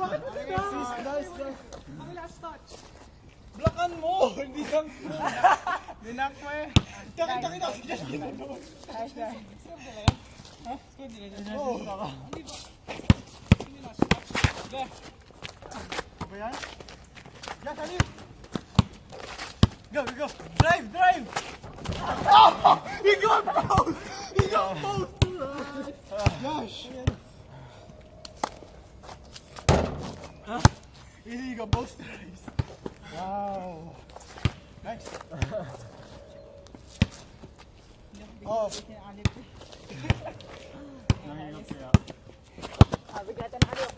Bakit mo Nice, nice. Ang last touch. Blockan mo! Hindi lang mo. Dinak mo eh. Kita si Josh ginagawa. Nice, nice. Ha? Oo. Hindi last touch. Go. Ba yan? Josh, halip! Go, go, go! Drive, drive! Oh! He got both! He got both! Josh! Easy, you got both drives. Wow! Nice! Oh! Nahilap kaya. Bigatan na kayo.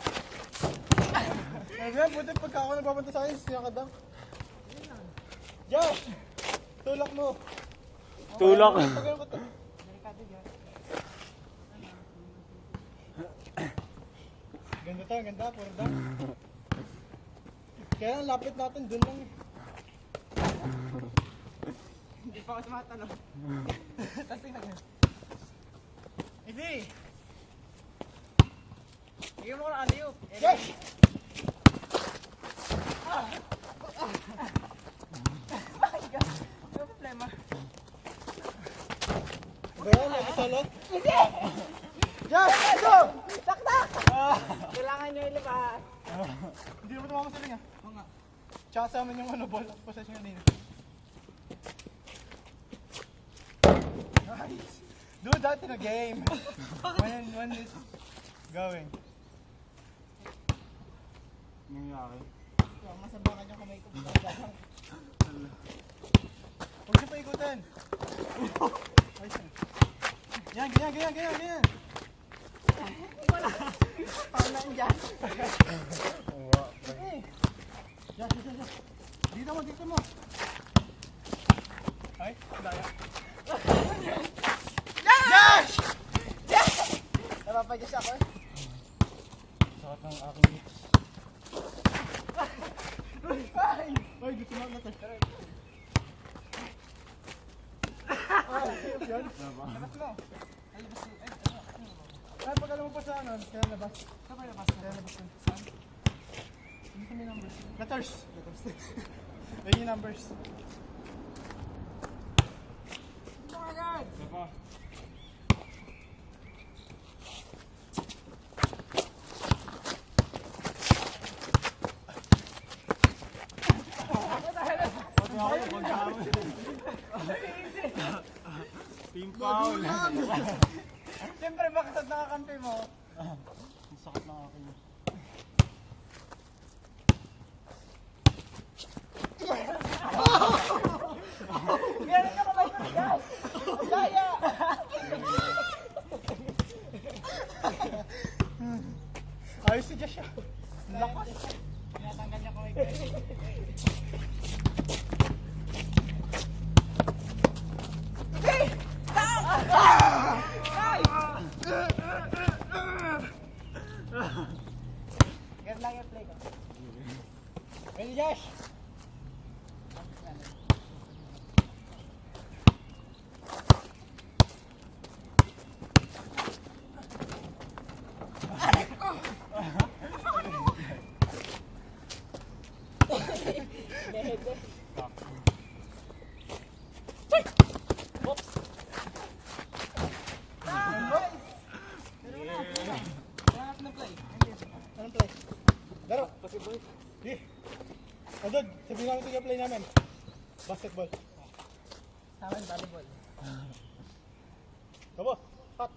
Ayun, buti pagka ako nagpapunta sa akin, sinakadang. Josh! Tulak mo! Tulak. Tagalan ko to. Ganda tayo, ganda. Puro dang. Kaya ang lapit natin, dun lang. Hindi pa ako sumatanong. Tapos tingnan nyo. Easy! Bigyan mo ko ng alley-oop. Josh! My God. Ano problema? Bro, nag-solo? Hindi! Josh! Go! Taktak! Kailangan nyo ilipat. Hindi mo tumama sa ring ah. Oo nga. Tsaka sa amin yung ball of possession kanina. Nice! Do that in a game! When is going? Nangyari. Masabangan yung kamay ko. Huwag siya paikutin! Ayos yan. Ganyan! Wala. Paano na dyan? Josh. Dito mo. Ay, daya. Josh! Napapagyas ako eh. Sakit ng aking hips. Ay, gusto mo na ito. Ay, yan. Labas mo. Ay, labas mo. Ay, pag alam mo pa sa ano, kaya labas. Saan labas? Kaya labas yun. Saan? Hindi kami numbers. Letters. Ayun yung numbers. Oh my God! Diba? Team foul. Siyempre, bakit at nakakampi mo? Ang sakit ng akin. Meron ka kamay ko guys! Daya! Ayos si Josh ah. Lakas. Tinatanggal niya kamay ko. Ganun lang yung play ko. Ready, Josh? Hanap na play. Anong play? Laro. Basketball. Sige. Adod, sabihin namin ito play namin. Basketball. Sa amin, volleyball. Tabo. Hot.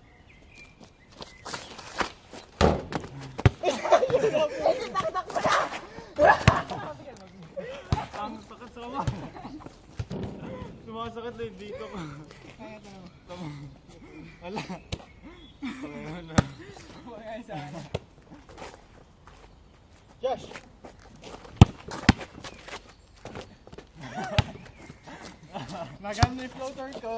Tak mo na! Ang sakit sa mga. Sumasakit na dito ko. Kaya ito naman. Wala. Wala na. Huwag nga isa. Josh. Nagan na yung floater ko.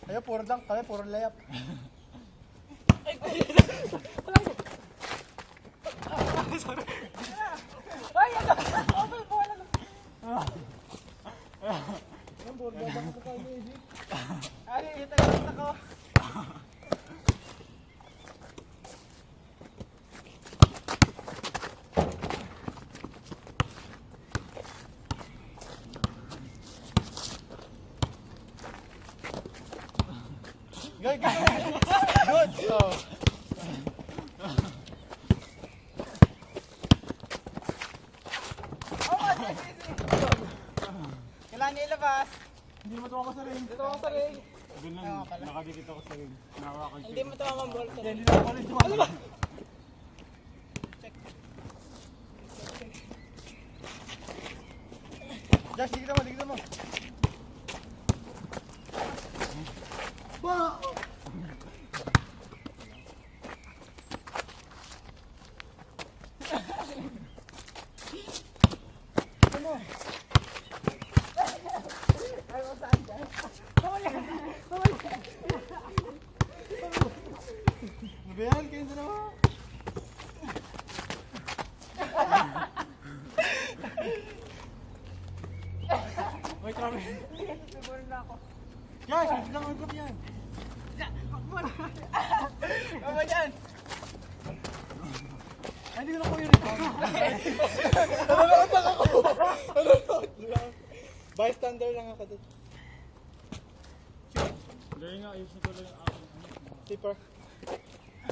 Kayo puro dunk, kaya puro layup. Ay, ano? Open ball, ano? Yan, puro dunk ako kayo, Easy. Ay, ito ako. Good. Oh. Kailangan niya ilabas. Hindi mo tuwa ka sa ring. Dito ako sa ring. Doon lang, nakadikit ako sa ring. Nahawakan ko. Hindi mo tumama ang ball sa ring. Hindi na ako rin tuwa. Josh, digita mo. Wow! Ano ba yan? Kayo dalawa? Wait, grabe. Siguro na ako. Josh, hindi lang ang group yan. Mama dyan. Ay, hindi ko na po yung rebound. Nanonood lang ako. Nanonood lang. Bystander lang ako doon. Dahil nga, ayos na ko lang yung aking Zipper.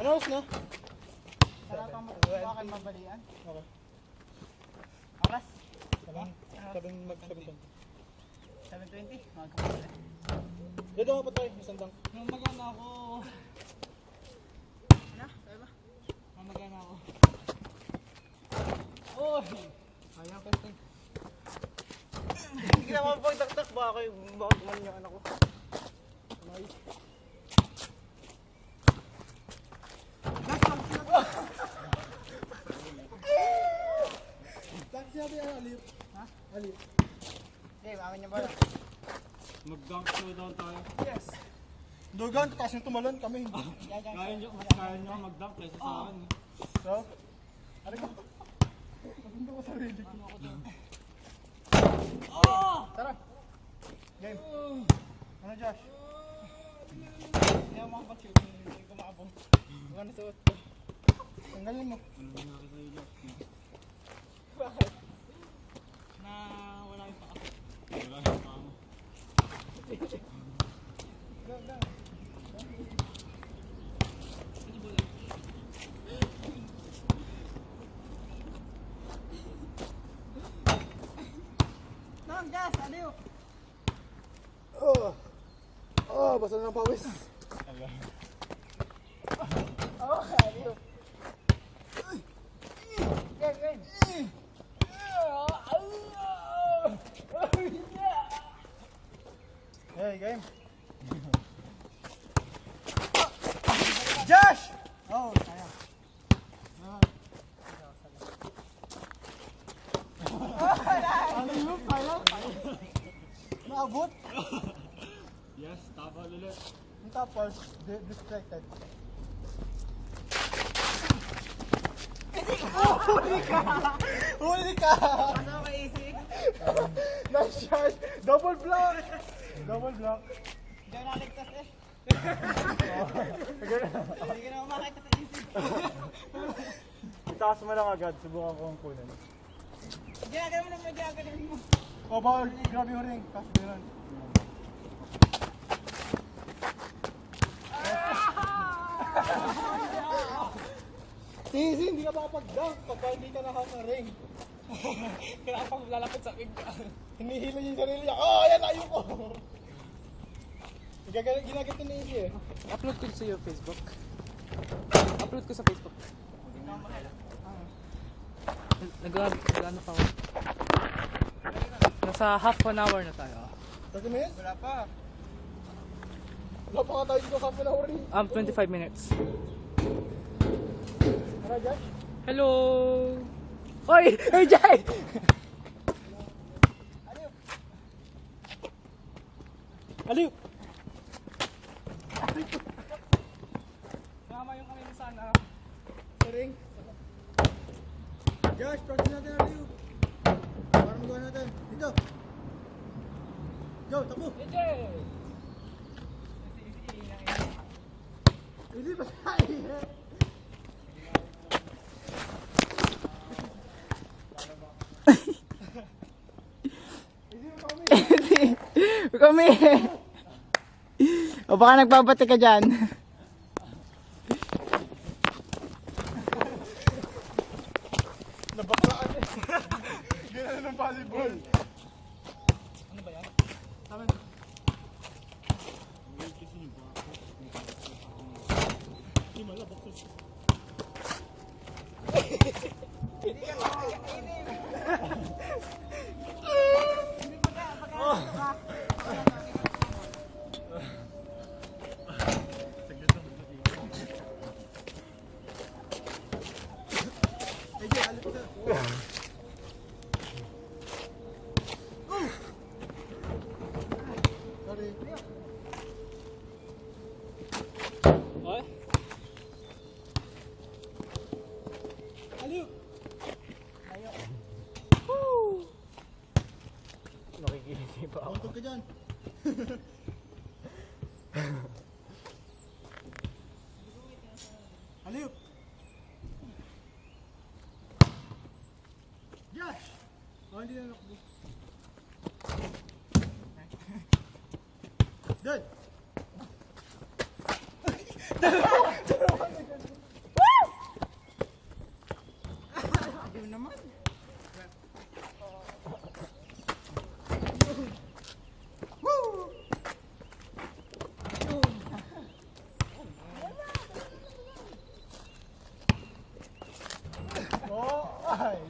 Ano oras na? Wala kang bakit mabalian. Okay. Oras? Sabing mag-sabitan. 7:20. Magkakasal. Dito nga pa tayo, isang dang. Mamagana ako. Ano? Sabi ba? Mamagana ako. Oy! Ayaw kasi. Hindi ka naman pagtaktak. Baka kumain yung anak ko. Bakit sinabi ang alip? Ha? Alip. Okay, mamin niya ba? Mag-dunk showdown tayo. Yes! Dugan, taas yung tumalon kami. Kaya nyo mag-dunk kaysa sa akin. So? Ano ka? Pagpunta ko sa ready ko. Tara. Game. Ano Josh? Hindi ako makapag-shoot. Hindi ko makabong. Ano na suot ko? Tanggalin mo. Ano nangyari sa'yo, Jack? Bakit? Na wala yung paa. Wala yung paa mo. Nam, Jazz! Aliw! Oh, basta na ng pawis. Oh, aliw! Game, game! Hey, game. Josh! Oh, sayang. Ano yun? Sayang? Naabot? Yes, tapa ulit. Yung tapos, distracted. Huli ka! Ano ka easy? Nice shot! Double block! Double block. Hindi ako nakaligtas eh. Hindi ka na umakita sa easy. Itaas mo lang agad, subukan ko ang kunin. Ginagawa mo na medyo agad mo. Oh, bawal. Grabe yung ring. Kasi gano'n. Easy, hindi ka makapag-dunk pagka hindi ka nahas ng ring. Kailangan pang lalapit sa big. Hinihila niya yung sarili niya. Oh, ayan, ayun ko! Ginaganto ni Easy eh. Upload ko sa your Facebook. Upload ko sa Facebook. Nag-ano pa ako. Nasa half an hour na tayo. 30 minutes? Wala pa. Wala pa nga tayo dito sa pinahuri. 25 minutes. Ano, Josh? Hello! Hoy! Hey, Jay! Aliw! Tama yung kami sana. Sa ring. Josh, practice natin aliw. Para magawa natin. Dito. Go, tapo. Jay! Hindi pa tayo eh. Kami! baka nagbabati ka dyan. Nabaklaan eh. Ganun ng volleyball. Ano ba yan? Tama na. Hindi malabak sa sorry. Ay? Aliw! Nakikinisip ako. Puntog ka dyan. Aliw! Josh! Oh, hindi na nakbo. Doon! Ayaw naman. Woo! Oh, ay.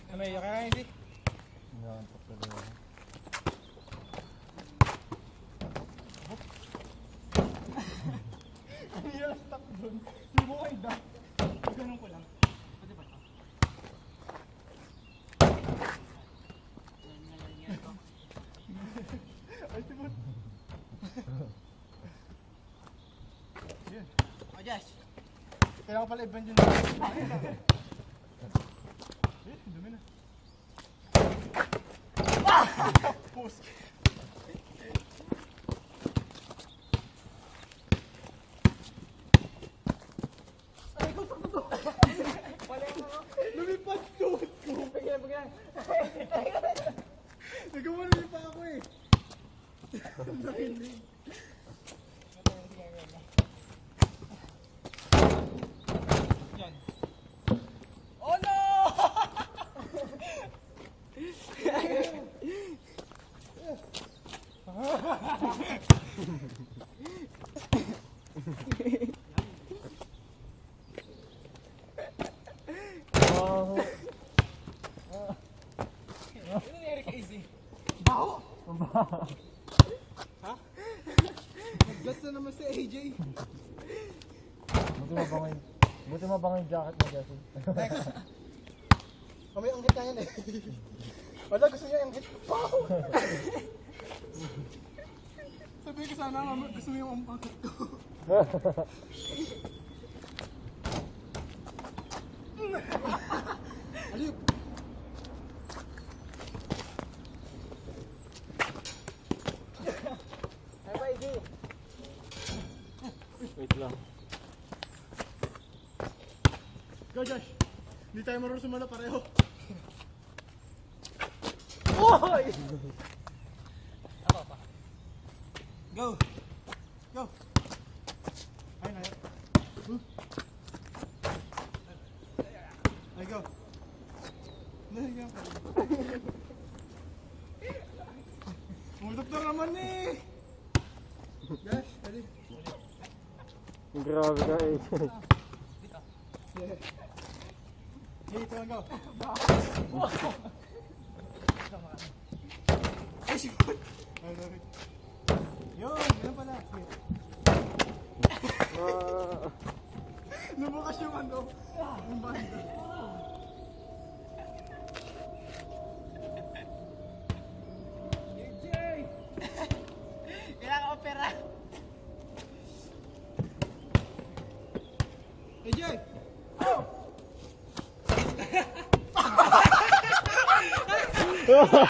Ano yung kaya hindi? Hindi na stuck dun. Hindi mo kayo da. Ganun ko lang. Pwede ba ito? Ay, tibot. Yan. O, Josh. Kailangan ko pala i-bend yun. Eh, dumi na. Puss. Ay, ko, sakto to. Lumipad tuhod ko. Bigyan. Nagkamali pa ako eh. Nakinig. Yan. Oh no! Ano nangyari kay Izzy? Baho! Ha? Nag-gas na naman si AJ. Buti mabangin jacket mo, Jesse. Next. Kamay ang hit na yan eh. Wala, gusto niya ang hit. Baho! Sabi ko sana, gusto niya yung ang hit ko. Aliw! Bye-bye, Izzy. Wait lang. Go, Josh! Hindi tayo marunong sumala pareho. Oy! Apa pa? Go! Go! Ay, na. Ay, go! Nahigyan pa. Multok na naman eh! Josh, dali. Grabe ka, eh. Yeah. Hey, ito lang, go. Ay, shoot! Ay, sorry. Yun, yun pala. Sige. Lumakas yung ano, yung banda.